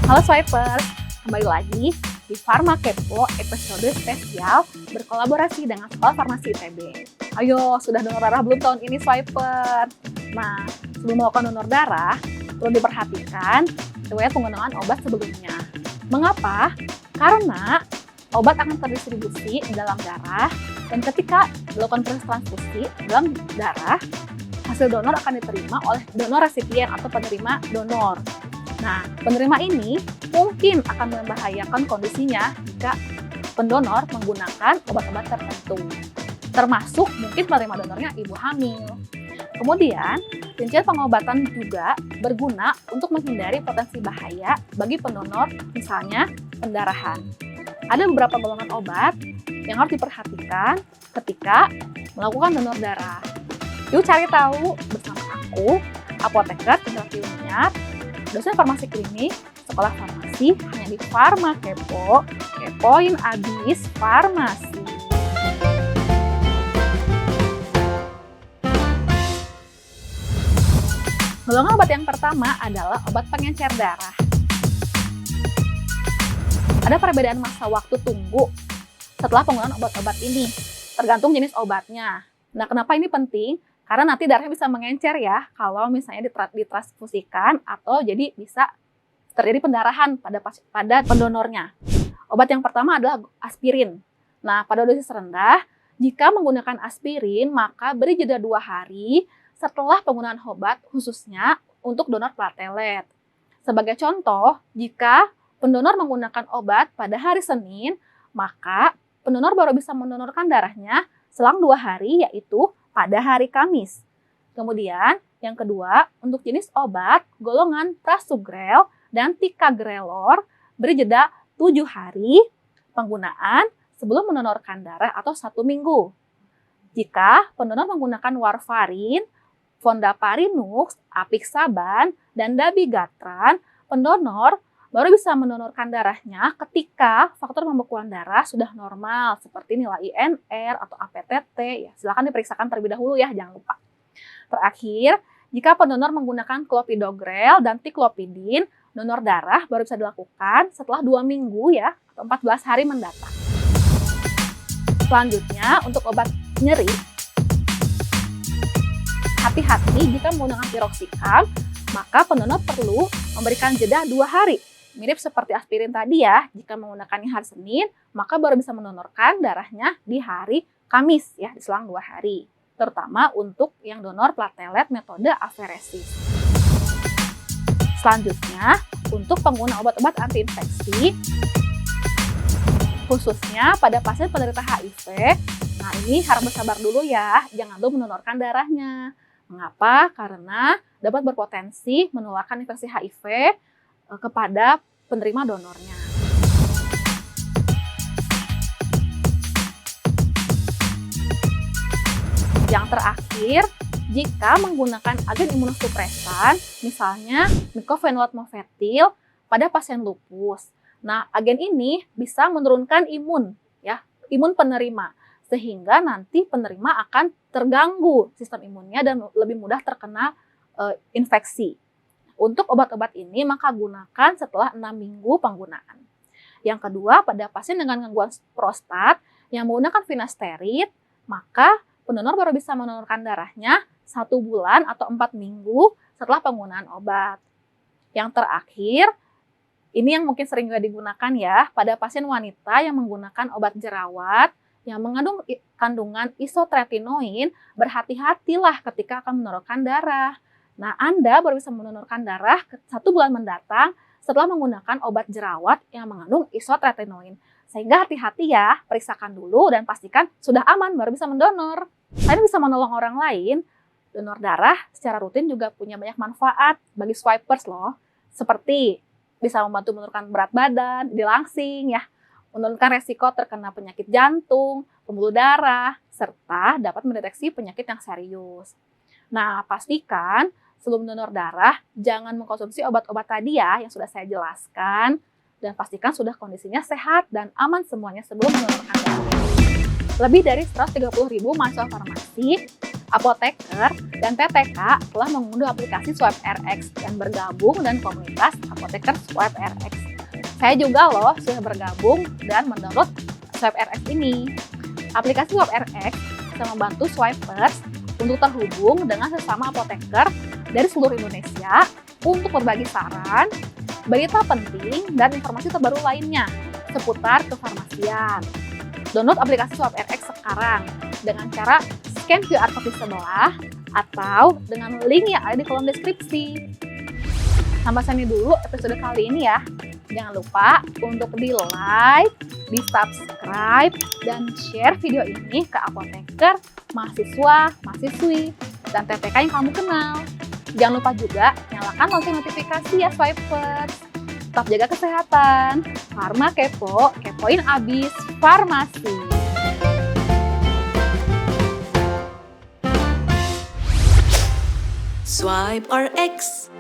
Halo Swipers, kembali lagi di Pharma Kepo episode spesial berkolaborasi dengan Sekolah Farmasi ITB. Ayo, sudah donor darah belum tahun ini Swiper? Nah, sebelum melakukan donor darah, perlu diperhatikan riwayat penggunaan obat sebelumnya. Mengapa? Karena obat akan terdistribusi di dalam darah dan ketika dilakukan proses transfusi dalam darah, hasil donor akan diterima oleh donor resipien atau penerima donor. Nah, penerima ini mungkin akan membahayakan kondisinya jika pendonor menggunakan obat-obat tertentu, termasuk mungkin penerima donornya ibu hamil. Kemudian, rincian pengobatan juga berguna untuk menghindari potensi bahaya bagi pendonor, misalnya pendarahan. Ada beberapa golongan obat yang harus diperhatikan ketika melakukan donor darah. Yuk cari tahu bersama aku, Apoteker Cendrawati Uniat, dosen farmasi klinik, sekolah farmasi, hanya di Pharma Kepo, kepoin abis farmasi. Golongan obat yang pertama adalah obat pengencer darah. Ada perbedaan masa waktu tunggu setelah penggunaan obat-obat ini, tergantung jenis obatnya. Nah, kenapa ini penting? Karena nanti darahnya bisa mengencer ya, kalau misalnya ditransfusikan atau jadi bisa terjadi pendarahan pada pendonornya. Obat yang pertama adalah aspirin. Nah, pada dosis rendah, jika menggunakan aspirin, maka beri jeda 2 hari setelah penggunaan obat, khususnya untuk donor platelet. Sebagai contoh, jika pendonor menggunakan obat pada hari Senin, maka pendonor baru bisa mendonorkan darahnya selang 2 hari, yaitu pada hari Kamis. Kemudian, yang kedua, untuk jenis obat golongan prasugrel dan ticagrelor beri jeda 7 hari penggunaan sebelum mendonorkan darah atau 1 minggu. Jika pendonor menggunakan warfarin, fondaparinux, apixaban, dan dabigatran, pendonor baru bisa mendonorkan darahnya ketika faktor pembekuan darah sudah normal, seperti nilai INR atau APTT. Ya, silakan diperiksakan terlebih dahulu ya, jangan lupa. Terakhir, jika pendonor menggunakan clopidogrel dan ticlopidin, donor darah baru bisa dilakukan setelah 2 minggu ya, atau 14 hari mendatang. Selanjutnya, untuk obat nyeri, hati-hati jika menggunakan piroxicam, maka pendonor perlu memberikan jeda 2 hari. Mirip seperti aspirin tadi ya, jika menggunakannya hari Senin, maka baru bisa mendonorkan darahnya di hari Kamis ya, di selang 2 hari. Terutama untuk yang donor platelet metode aferesis. Selanjutnya, untuk pengguna obat-obat antiinfeksi, khususnya pada pasien penderita HIV, nah ini harap bersabar dulu ya, jangan dulu mendonorkan darahnya. Mengapa? Karena dapat berpotensi menularkan infeksi HIV kepada penerima donornya. Yang terakhir, jika menggunakan agen imunosupresan, misalnya mycophenolate mofetil pada pasien lupus. Nah, agen ini bisa menurunkan imun penerima, sehingga nanti penerima akan terganggu sistem imunnya dan lebih mudah terkena infeksi. Untuk obat-obat ini, maka gunakan setelah 6 minggu penggunaan. Yang kedua, pada pasien dengan gangguan prostat yang menggunakan finasterid, maka pendonor baru bisa mendonorkan darahnya 1 bulan atau 4 minggu setelah penggunaan obat. Yang terakhir, ini yang mungkin sering juga digunakan ya, pada pasien wanita yang menggunakan obat jerawat yang mengandung kandungan isotretinoin, berhati-hatilah ketika akan mendonorkan darah. Nah, Anda baru bisa mendonorkan darah 1 bulan mendatang setelah menggunakan obat jerawat yang mengandung isotretinoin. Sehingga hati-hati ya, periksakan dulu dan pastikan sudah aman baru bisa mendonor. Selain bisa menolong orang lain, donor darah secara rutin juga punya banyak manfaat bagi swipers loh. Seperti bisa membantu menurunkan berat badan, dilangsing ya, menurunkan resiko terkena penyakit jantung, pembuluh darah, serta dapat mendeteksi penyakit yang serius. Nah, pastikan sebelum donor darah, jangan mengkonsumsi obat-obat tadi ya yang sudah saya jelaskan. Dan pastikan sudah kondisinya sehat dan aman semuanya sebelum mendonorkan darah. Lebih dari 130.000 mahasiswa farmasi Apoteker dan TTK telah mengunduh aplikasi SwipeRx dan bergabung dengan komunitas Apoteker SwipeRx. Saya juga loh sudah bergabung dan mendownload SwipeRx ini. Aplikasi SwipeRx bisa membantu swipers untuk terhubung dengan sesama apoteker dari seluruh Indonesia untuk berbagi saran, berita penting, dan informasi terbaru lainnya seputar kefarmasian. Download aplikasi SwipeRx sekarang dengan cara scan QR code di sebelah atau dengan link yang ada di kolom deskripsi. Sampai sini dulu episode kali ini ya. Jangan lupa untuk di-like, di-subscribe, dan share video ini ke apoteker, mahasiswa, mahasiswi, dan TTK yang kamu kenal. Jangan lupa juga nyalakan lonceng notifikasi ya swipers. Tetap jaga kesehatan. Farma Kepo, kepoin abis farmasi. Swipe RX.